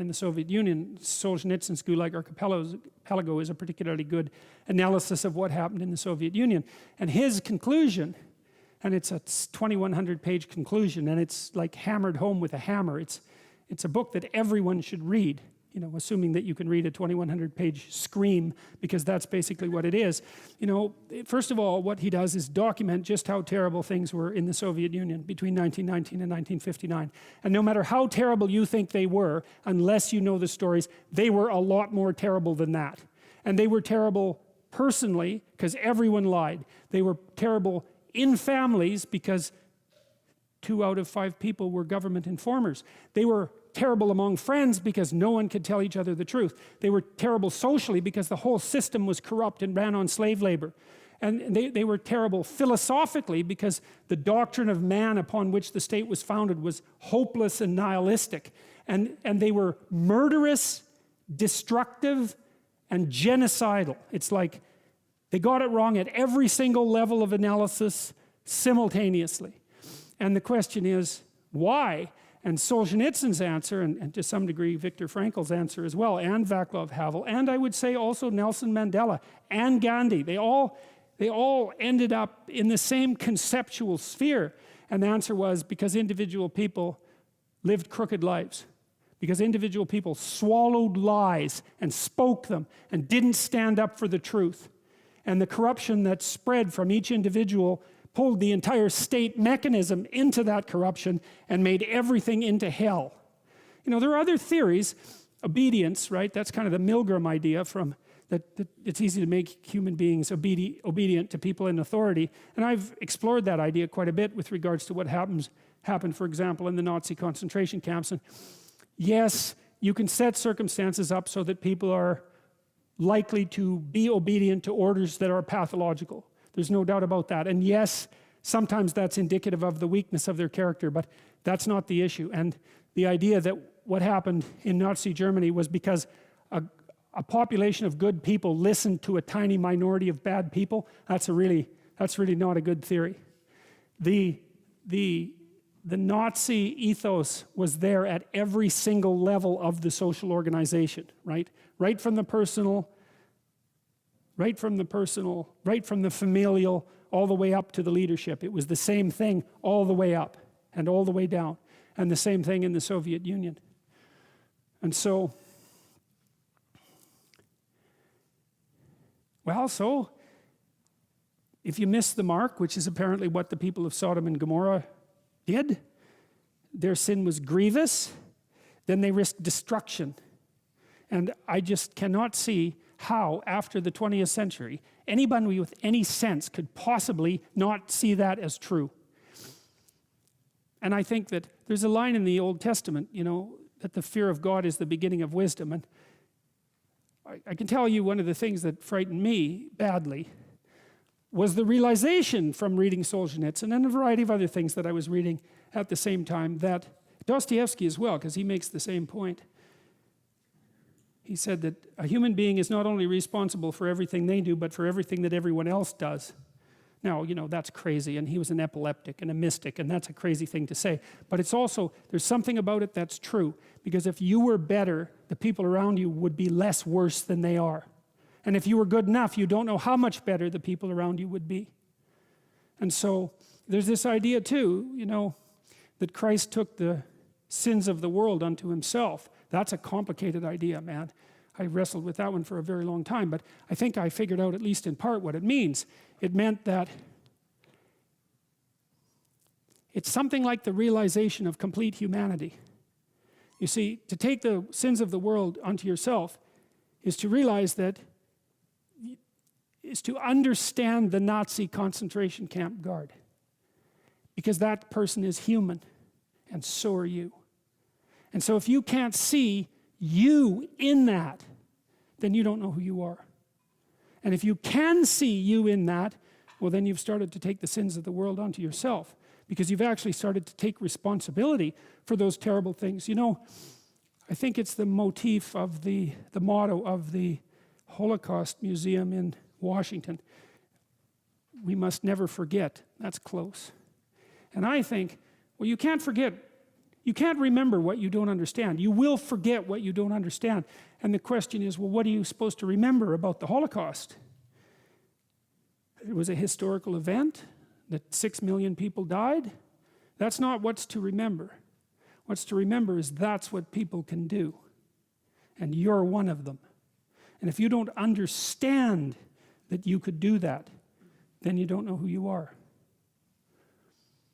in the Soviet Union. Solzhenitsyn's Gulag Archipelago is a particularly good analysis of what happened in the Soviet Union. And his conclusion, and it's a 2,100 page conclusion, and it's like hammered home with a hammer. It's a book that everyone should read, you know, assuming that you can read a 2,100 page scream, because that's basically what it is. You know, first of all, what he does is document just how terrible things were in the Soviet Union between 1919 and 1959. And no matter how terrible you think they were, unless you know the stories, they were a lot more terrible than that. And they were terrible personally, because everyone lied. They were terrible in families, because 2 out of 5 people were government informers. They were terrible among friends, because no one could tell each other the truth. They were terrible socially, because the whole system was corrupt and ran on slave labor. And they were terrible philosophically, because the doctrine of man upon which the state was founded was hopeless and nihilistic. And they were murderous, destructive, and genocidal. It's like they got it wrong at every single level of analysis simultaneously. And the question is, why? And Solzhenitsyn's answer, and to some degree Viktor Frankl's answer as well, and Václav Havel, and I would say also Nelson Mandela and Gandhi, they all ended up in the same conceptual sphere. And the answer was because individual people lived crooked lives. Because individual people swallowed lies and spoke them and didn't stand up for the truth. And the corruption that spread from each individual pulled the entire state mechanism into that corruption and made everything into hell. You know, there are other theories. Obedience, right? That's kind of the Milgram idea from that it's easy to make human beings obedient to people in authority. And I've explored that idea quite a bit with regards to what happened, for example, in the Nazi concentration camps. And yes, you can set circumstances up so that people are likely to be obedient to orders that are pathological. There's no doubt about that. And yes, sometimes that's indicative of the weakness of their character, but that's not the issue. And the idea that what happened in Nazi Germany was because a population of good people listened to a tiny minority of bad people, that's really not a good theory. The Nazi ethos was there at every single level of the social organization, right? Right from the familial, all the way up to the leadership. It was the same thing all the way up and all the way down. And the same thing in the Soviet Union. And so, well, so if you miss the mark, which is apparently what the people of Sodom and Gomorrah did, their sin was grievous, then they risked destruction. And I just cannot see how, after the 20th century, anybody with any sense could possibly not see that as true. And I think that there's a line in the Old Testament, you know, that the fear of God is the beginning of wisdom. And I can tell you one of the things that frightened me badly was the realization from reading Solzhenitsyn and a variety of other things that I was reading at the same time, that Dostoevsky as well, because he makes the same point. He said that a human being is not only responsible for everything they do, but for everything that everyone else does. Now, you know, that's crazy, and he was an epileptic and a mystic, and that's a crazy thing to say. But it's also, there's something about it that's true, because if you were better, the people around you would be less worse than they are. And if you were good enough, you don't know how much better the people around you would be. And so, there's this idea too, you know, that Christ took the sins of the world unto himself. That's a complicated idea, man. I wrestled with that one for a very long time, but I think I figured out, at least in part, what it means. It meant that it's something like the realization of complete humanity. You see, to take the sins of the world unto yourself is to realize that, is to understand the Nazi concentration camp guard. Because that person is human, and so are you. And so if you can't see you in that, then you don't know who you are. And if you can see you in that, well, then you've started to take the sins of the world onto yourself, because you've actually started to take responsibility for those terrible things. You know, I think it's the motif of the motto of the Holocaust Museum in Washington. We must never forget. That's close. And I think, well, you can't forget You can't remember what you don't understand. You will forget what you don't understand. And the question is, well, what are you supposed to remember about the Holocaust? It was a historical event, that 6 million people died. That's not what's to remember. What's to remember is that's what people can do. And you're one of them. And if you don't understand that you could do that, then you don't know who you are.